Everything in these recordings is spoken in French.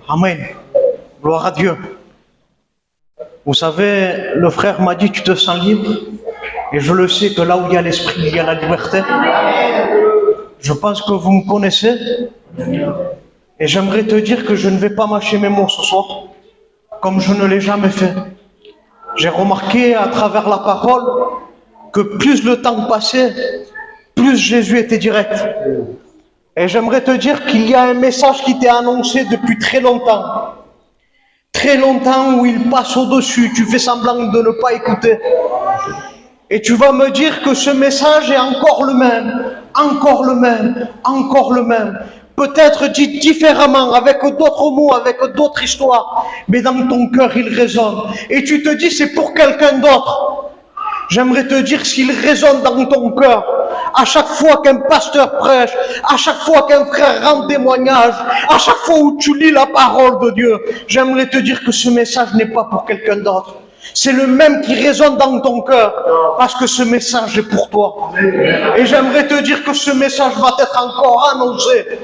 Amen. Gloire à Dieu. Vous savez, le frère m'a dit, tu te sens libre. Et je le sais que là où il y a l'esprit, il y a la liberté. Je pense que vous me connaissez. Et j'aimerais te dire que je ne vais pas mâcher mes mots ce soir, comme je ne l'ai jamais fait. J'ai remarqué à travers la parole que plus le temps passait, plus Jésus était direct. Et j'aimerais te dire qu'il y a un message qui t'est annoncé depuis très longtemps. Très longtemps où il passe au-dessus, tu fais semblant de ne pas écouter. Et tu vas me dire que ce message est encore le même, encore le même, encore le même. Peut-être dit différemment, avec d'autres mots, avec d'autres histoires, mais dans ton cœur il résonne. Et tu te dis c'est pour quelqu'un d'autre. J'aimerais te dire s'il résonne dans ton cœur, à chaque fois qu'un pasteur prêche, à chaque fois qu'un frère rend témoignage, à chaque fois où tu lis la parole de Dieu, j'aimerais te dire que ce message n'est pas pour quelqu'un d'autre. C'est le même qui résonne dans ton cœur, parce que ce message est pour toi. Et j'aimerais te dire que ce message va être encore annoncé.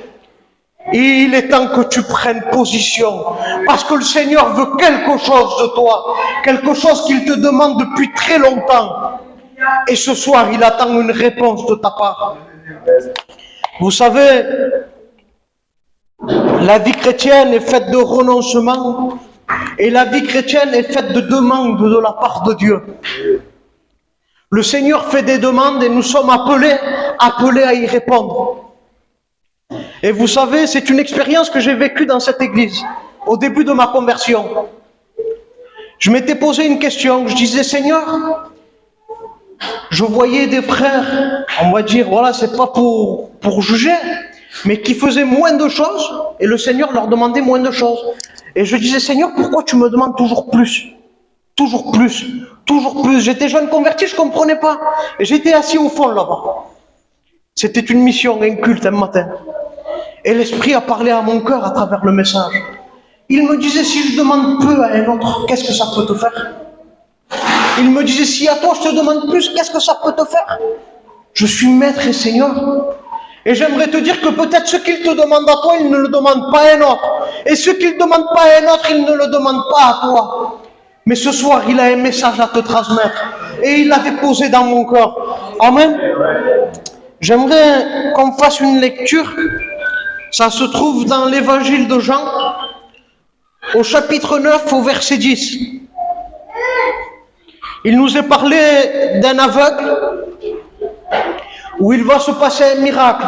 Et il est temps que tu prennes position, parce que le Seigneur veut quelque chose de toi, quelque chose qu'il te demande depuis très longtemps. Et ce soir, il attend une réponse de ta part. Vous savez, la vie chrétienne est faite de renoncement, et la vie chrétienne est faite de demandes de la part de Dieu. Le Seigneur fait des demandes et nous sommes appelés à y répondre. Et vous savez, c'est une expérience que j'ai vécue dans cette église, au début de ma conversion. Je m'étais posé une question, je disais, Seigneur, je voyais des frères, on va dire, voilà, c'est pas pour juger, mais qui faisaient moins de choses, et le Seigneur leur demandait moins de choses. Et je disais, Seigneur, pourquoi tu me demandes toujours plus? Toujours plus, toujours plus. J'étais jeune converti, je comprenais pas. Et j'étais assis au fond là-bas. C'était une mission, un culte un matin. Et l'Esprit a parlé à mon cœur à travers le message. Il me disait, si je demande peu à un autre, qu'est-ce que ça peut te faire? Il me disait, si à toi je te demande plus, qu'est-ce que ça peut te faire? Je suis maître et Seigneur. Et j'aimerais te dire que peut-être ce qu'il te demande à toi, il ne le demande pas à un autre. Et ce qu'il ne demande pas à un autre, il ne le demande pas à toi. Mais ce soir, il a un message à te transmettre. Et il l'a déposé dans mon corps. Amen. J'aimerais qu'on fasse une lecture. Ça se trouve dans l'évangile de Jean, au chapitre 9, au verset 10. Il nous est parlé d'un aveugle où il va se passer un miracle.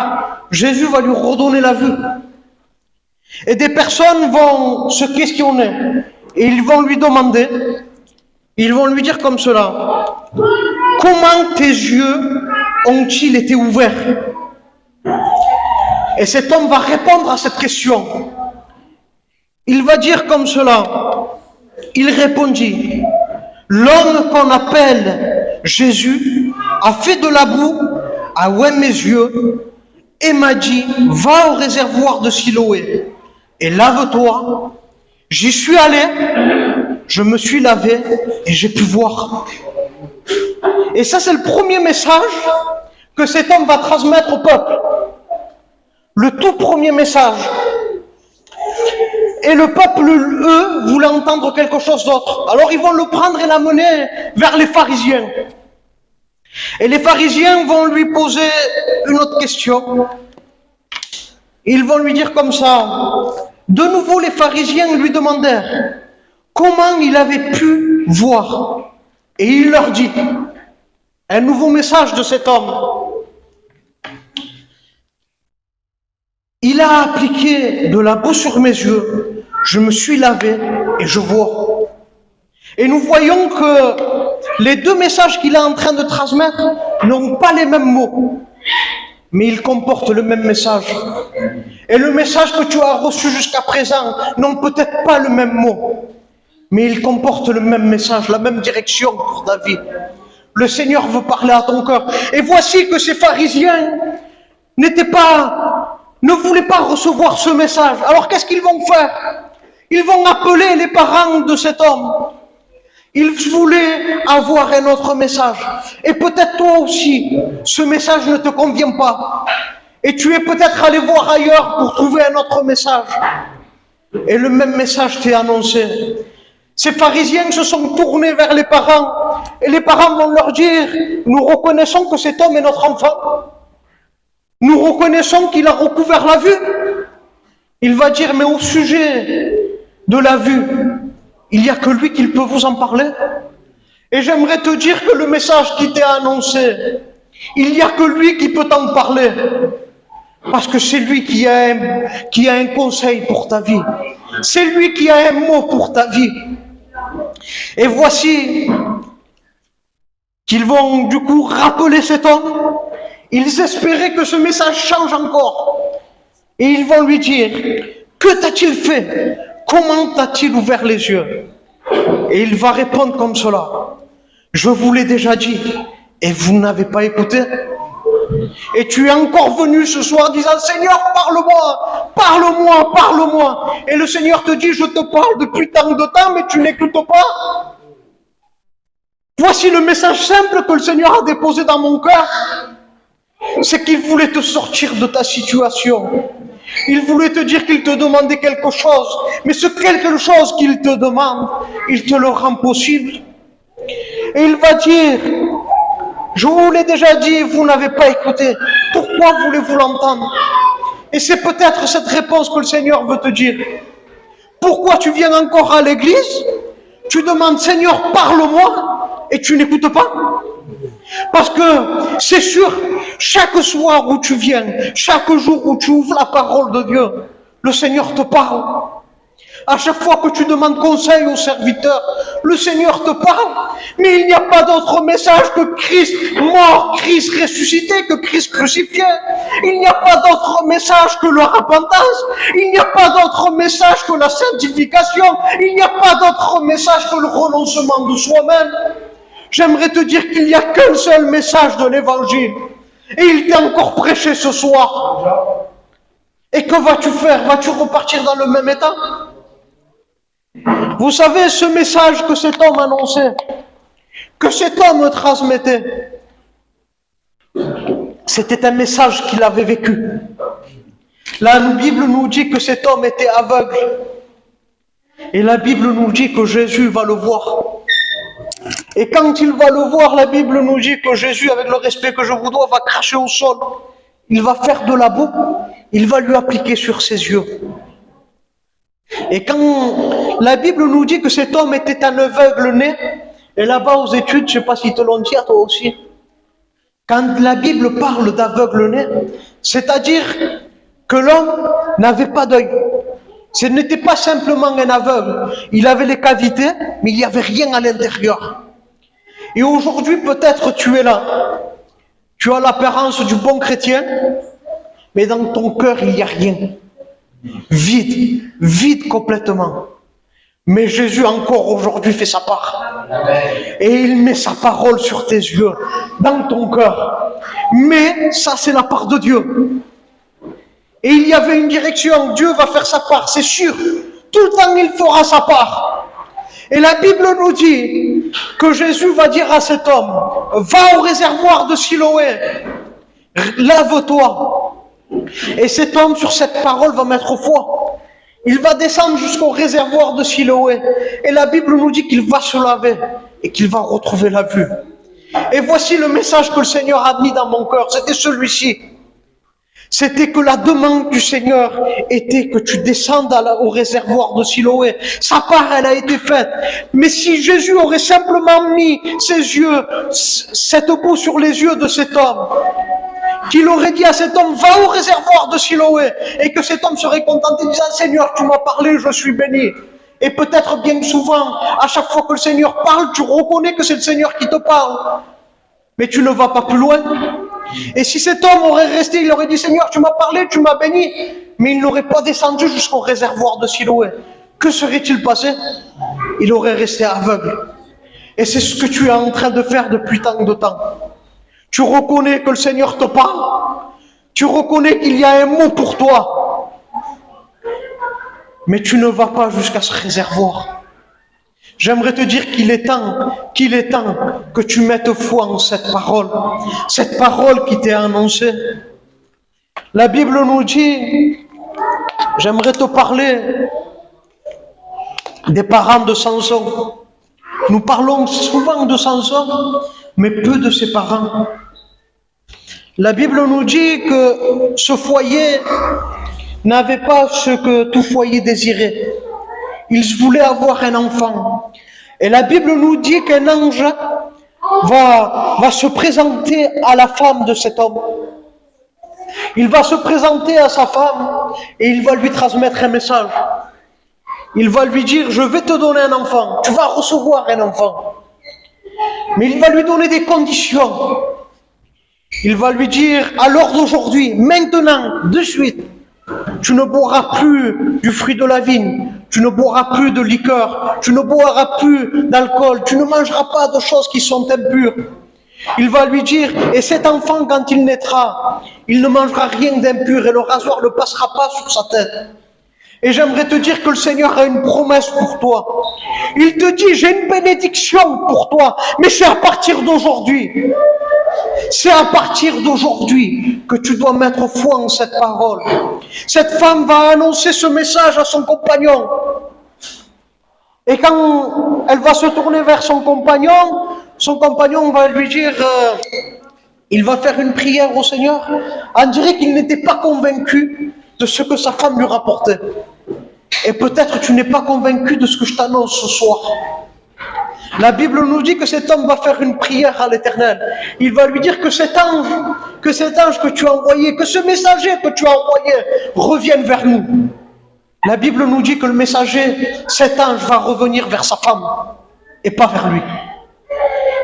Jésus va lui redonner la vue. Et des personnes vont se questionner. Et ils vont lui demander, ils vont lui dire comme cela, comment tes yeux ont-ils été ouverts? Et cet homme va répondre à cette question. Il va dire comme cela, il répondit, l'homme qu'on appelle Jésus a fait de la boue, a oué mes yeux et m'a dit, va au réservoir de Siloé et lave-toi. J'y suis allé, je me suis lavé et j'ai pu voir. Et ça, c'est le premier message que cet homme va transmettre au peuple. Le tout premier message. Et le peuple, eux, voulaient entendre quelque chose d'autre. Alors ils vont le prendre et l'amener vers les pharisiens. Et les pharisiens vont lui poser une autre question. Ils vont lui dire comme ça. De nouveau, les pharisiens lui demandèrent comment il avait pu voir. Et il leur dit, un nouveau message de cet homme. Il a appliqué de la boue sur mes yeux, je me suis lavé et je vois. Et nous voyons que les deux messages qu'il est en train de transmettre n'ont pas les mêmes mots, mais ils comportent le même message. Et le message que tu as reçu jusqu'à présent n'ont peut-être pas le même mot, mais ils comportent le même message, la même direction pour ta vie. Le Seigneur veut parler à ton cœur. Et voici que ces pharisiens ne voulaient pas recevoir ce message. Alors qu'est-ce qu'ils vont faire? Ils vont appeler les parents de cet homme. Ils voulaient avoir un autre message. Et peut-être toi aussi, ce message ne te convient pas. Et tu es peut-être allé voir ailleurs pour trouver un autre message. Et le même message t'est annoncé. Ces pharisiens se sont tournés vers les parents et les parents vont leur dire, nous reconnaissons que cet homme est notre enfant. Nous reconnaissons qu'il a recouvert la vue. Il va dire, mais au sujet de la vue, il n'y a que lui qui peut vous en parler. Et j'aimerais te dire que le message qui t'est annoncé, il n'y a que lui qui peut t'en parler. Parce que c'est lui qui a un conseil pour ta vie. C'est lui qui a un mot pour ta vie. Et voici qu'ils vont du coup rappeler cet homme. Ils espéraient que ce message change encore. Et ils vont lui dire, que t'a-t-il fait? Comment t'a-t-il ouvert les yeux? Et il va répondre comme cela. Je vous l'ai déjà dit, et vous n'avez pas écouté. Et tu es encore venu ce soir disant, Seigneur, parle-moi, parle-moi, parle-moi. Et le Seigneur te dit, je te parle depuis tant de temps, mais tu n'écoutes pas. Voici le message simple que le Seigneur a déposé dans mon cœur. C'est qu'il voulait te sortir de ta situation. Il voulait te dire qu'il te demandait quelque chose. Mais ce quelque chose qu'il te demande, il te le rend possible. Et il va dire, je vous l'ai déjà dit, vous n'avez pas écouté. Pourquoi voulez-vous l'entendre? Et c'est peut-être cette réponse que le Seigneur veut te dire. Pourquoi tu viens encore à l'église? Tu demandes, Seigneur, parle-moi, et tu n'écoutes pas. Parce que c'est sûr, chaque soir où tu viens, chaque jour où tu ouvres la parole de Dieu, le Seigneur te parle. À chaque fois que tu demandes conseil au serviteur, le Seigneur te parle. Mais il n'y a pas d'autre message que Christ mort, Christ ressuscité, que Christ crucifié. Il n'y a pas d'autre message que la repentance. Il n'y a pas d'autre message que la sanctification. Il n'y a pas d'autre message que le renoncement de soi-même. J'aimerais te dire qu'il n'y a qu'un seul message de l'évangile. Et il t'est encore prêché ce soir. Et que vas-tu faire? Vas-tu repartir dans le même état? Vous savez, ce message que cet homme annonçait, que cet homme transmettait, c'était un message qu'il avait vécu. La Bible nous dit que cet homme était aveugle. Et la Bible nous dit que Jésus va le voir. Et quand il va le voir, la Bible nous dit que Jésus, avec le respect que je vous dois, va cracher au sol. Il va faire de la boue. Il va lui appliquer sur ses yeux. Et quand la Bible nous dit que cet homme était un aveugle né, et là-bas aux études, je ne sais pas si te l'ont dit à toi aussi, quand la Bible parle d'aveugle né, c'est-à-dire que l'homme n'avait pas d'œil. Ce n'était pas simplement un aveugle. Il avait les cavités, mais il n'y avait rien à l'intérieur. Et aujourd'hui, peut-être tu es là. Tu as l'apparence du bon chrétien, mais dans ton cœur, il n'y a rien. Vide, vide complètement. Mais Jésus encore aujourd'hui fait sa part. Et il met sa parole sur tes yeux, dans ton cœur. Mais ça, c'est la part de Dieu. Et il y avait une direction, Dieu va faire sa part, c'est sûr. Tout le temps, il fera sa part. Et la Bible nous dit que Jésus va dire à cet homme, va au réservoir de Siloé, lave-toi. Et cet homme, sur cette parole, va mettre foi. Il va descendre jusqu'au réservoir de Siloé. Et la Bible nous dit qu'il va se laver et qu'il va retrouver la vue. Et voici le message que le Seigneur a mis dans mon cœur. C'était celui-ci. C'était que la demande du Seigneur était que tu descendes au réservoir de Siloé. Sa part, elle a été faite. Mais si Jésus aurait simplement mis ses yeux, cette boue sur les yeux de cet homme, qu'il aurait dit à cet homme, va au réservoir de Siloé, et que cet homme serait contenté disant, Seigneur, tu m'as parlé, je suis béni. Et peut-être bien souvent, à chaque fois que le Seigneur parle, tu reconnais que c'est le Seigneur qui te parle. Mais tu ne vas pas plus loin. Et si cet homme aurait resté, il aurait dit, Seigneur, tu m'as parlé, tu m'as béni, mais il n'aurait pas descendu jusqu'au réservoir de Siloé. Que serait-il passé? Il aurait resté aveugle. Et c'est ce que tu es en train de faire depuis tant de temps. Tu reconnais que le Seigneur te parle. Tu reconnais qu'il y a un mot pour toi. Mais tu ne vas pas jusqu'à ce réservoir. J'aimerais te dire qu'il est temps que tu mettes foi en cette parole qui t'est annoncée. La Bible nous dit, j'aimerais te parler des parents de Samson. Nous parlons souvent de Samson, mais peu de ses parents. La Bible nous dit que ce foyer n'avait pas ce que tout foyer désirait. Il voulait avoir un enfant. Et la Bible nous dit qu'un ange va se présenter à la femme de cet homme. Il va se présenter à sa femme et il va lui transmettre un message. Il va lui dire, je vais te donner un enfant, tu vas recevoir un enfant. Mais il va lui donner des conditions. Il va lui dire, à l'heure d'aujourd'hui, maintenant, de suite, tu ne boiras plus du fruit de la vigne, tu ne boiras plus de liqueur, tu ne boiras plus d'alcool, tu ne mangeras pas de choses qui sont impures. Il va lui dire, et cet enfant, quand il naîtra, il ne mangera rien d'impur et le rasoir ne passera pas sur sa tête. Et j'aimerais te dire que le Seigneur a une promesse pour toi. Il te dit, j'ai une bénédiction pour toi, mais c'est à partir d'aujourd'hui. C'est à partir d'aujourd'hui que tu dois mettre foi en cette parole. Cette femme va annoncer ce message à son compagnon. Et quand elle va se tourner vers son compagnon va lui dire, il va faire une prière au Seigneur. On dirait qu'il n'était pas convaincu de ce que sa femme lui rapportait. Et peut-être tu n'es pas convaincu de ce que je t'annonce ce soir. La Bible nous dit que cet homme va faire une prière à l'Éternel. Il va lui dire que cet ange que tu as envoyé, que ce messager que tu as envoyé revienne vers nous. La Bible nous dit que le messager, cet ange va revenir vers sa femme et pas vers lui.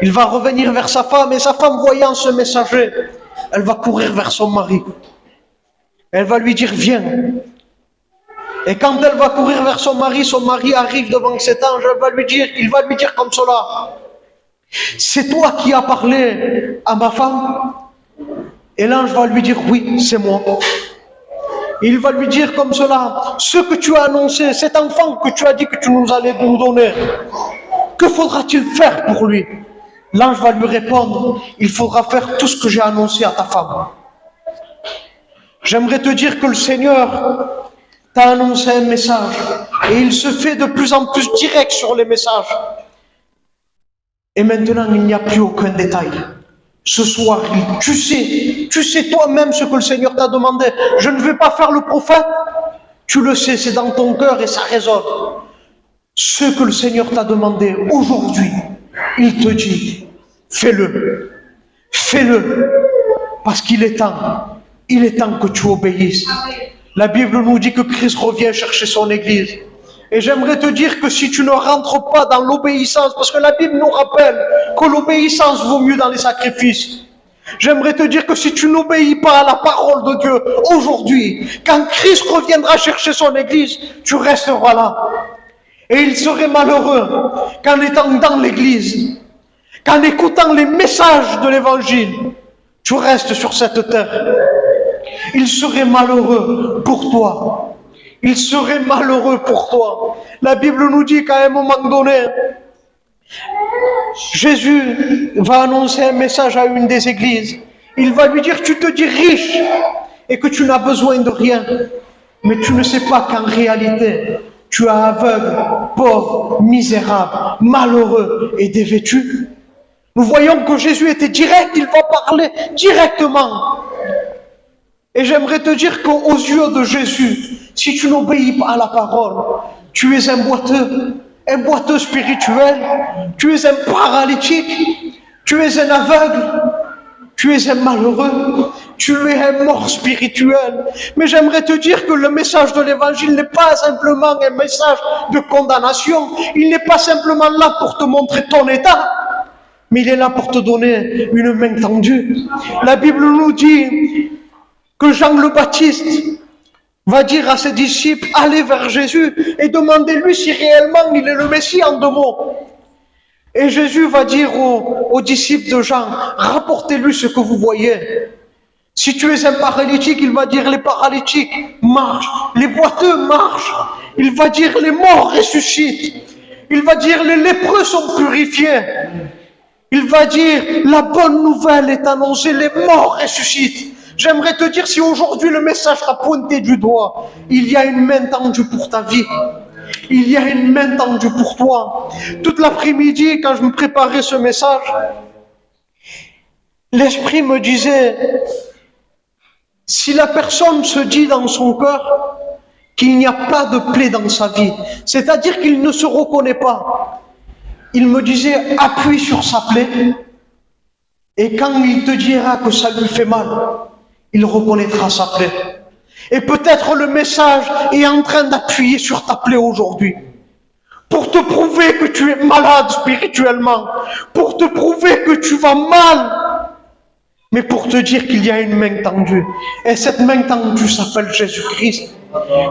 Il va revenir vers sa femme et sa femme, voyant ce messager, elle va courir vers son mari. Elle va lui dire, viens. Et quand elle va courir vers son mari arrive devant cet ange, il va lui dire comme cela, c'est toi qui as parlé à ma femme? Et l'ange va lui dire, oui, c'est moi. Il va lui dire comme cela, ce que tu as annoncé, cet enfant que tu as dit que tu nous allais nous donner, que faudra-t-il faire pour lui? L'ange va lui répondre, il faudra faire tout ce que j'ai annoncé à ta femme. J'aimerais te dire que le Seigneur t'a annoncé un message et il se fait de plus en plus direct sur les messages. Et maintenant, il n'y a plus aucun détail. Ce soir, tu sais toi-même ce que le Seigneur t'a demandé. Je ne vais pas faire le prophète. Tu le sais, c'est dans ton cœur et ça résonne. Ce que le Seigneur t'a demandé aujourd'hui, il te dit, fais-le. Fais-le. Parce qu'il est temps. Il est temps que tu obéisses. La Bible nous dit que Christ revient chercher son Église. Et j'aimerais te dire que si tu ne rentres pas dans l'obéissance, parce que la Bible nous rappelle que l'obéissance vaut mieux dans les sacrifices. J'aimerais te dire que si tu n'obéis pas à la parole de Dieu aujourd'hui, quand Christ reviendra chercher son Église, tu resteras là. Et il serait malheureux qu'en étant dans l'Église, qu'en écoutant les messages de l'Évangile, tu restes sur cette terre. Il serait malheureux pour toi. Il serait malheureux pour toi. La Bible nous dit qu'à un moment donné, Jésus va annoncer un message à une des églises. Il va lui dire, tu te dis riche et que tu n'as besoin de rien. Mais tu ne sais pas qu'en réalité, tu es aveugle, pauvre, misérable, malheureux et dévêtu. Nous voyons que Jésus était direct, il va parler directement. Et j'aimerais te dire qu'aux yeux de Jésus, si tu n'obéis pas à la parole, tu es un boiteux spirituel, tu es un paralytique, tu es un aveugle, tu es un malheureux, tu es un mort spirituel. Mais j'aimerais te dire que le message de l'Évangile n'est pas simplement un message de condamnation, il n'est pas simplement là pour te montrer ton état, mais il est là pour te donner une main tendue. La Bible nous dit que Jean le Baptiste va dire à ses disciples, allez vers Jésus et demandez-lui si réellement il est le Messie en 2 mots. Et Jésus va dire aux disciples de Jean, rapportez-lui ce que vous voyez. Si tu es un paralytique, il va dire les paralytiques marchent, les boiteux marchent. Il va dire les morts ressuscitent. Il va dire les lépreux sont purifiés. Il va dire la bonne nouvelle est annoncée, les morts ressuscitent. J'aimerais te dire, si aujourd'hui le message t'a pointé du doigt, il y a une main tendue pour ta vie. Il y a une main tendue pour toi. Toute l'après-midi, quand je me préparais ce message, l'Esprit me disait, si la personne se dit dans son cœur qu'il n'y a pas de plaie dans sa vie, c'est-à-dire qu'il ne se reconnaît pas, il me disait, appuie sur sa plaie, et quand il te dira que ça lui fait mal, il reconnaîtra sa plaie. Et peut-être le message est en train d'appuyer sur ta plaie aujourd'hui, pour te prouver que tu es malade spirituellement, pour te prouver que tu vas mal, mais pour te dire qu'il y a une main tendue. Et cette main tendue s'appelle Jésus-Christ.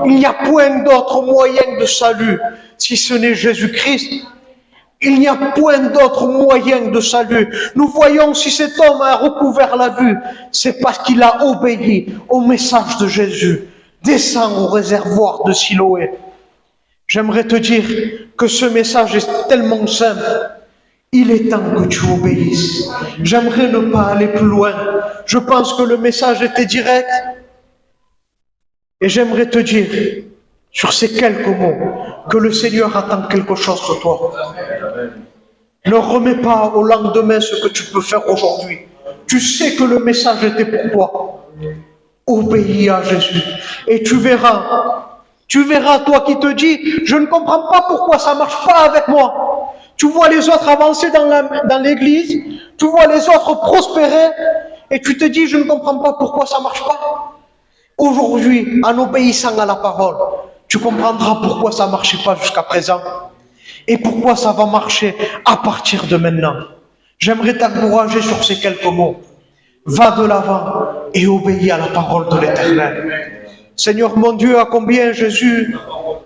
Il n'y a point d'autre moyen de salut si ce n'est Jésus-Christ. Il n'y a point d'autre moyen de salut. Nous voyons si cet homme a recouvert la vue, c'est parce qu'il a obéi au message de Jésus. Descends au réservoir de Siloé. J'aimerais te dire que ce message est tellement simple. Il est temps que tu obéisses. J'aimerais ne pas aller plus loin. Je pense que le message était direct. Et j'aimerais te dire, sur ces quelques mots, que le Seigneur attend quelque chose de toi. Ne remets pas au lendemain ce que tu peux faire aujourd'hui. Tu sais que le message était pour toi. Obéis à Jésus. Et tu verras, toi qui te dis, je ne comprends pas pourquoi ça ne marche pas avec moi. Tu vois les autres avancer dans l'église, tu vois les autres prospérer, et tu te dis, je ne comprends pas pourquoi ça ne marche pas. Aujourd'hui, en obéissant à la parole, tu comprendras pourquoi ça ne marchait pas jusqu'à présent et pourquoi ça va marcher à partir de maintenant. J'aimerais t'encourager sur ces quelques mots. Va de l'avant et obéis à la parole de l'Éternel. Seigneur mon Dieu, à combien Jésus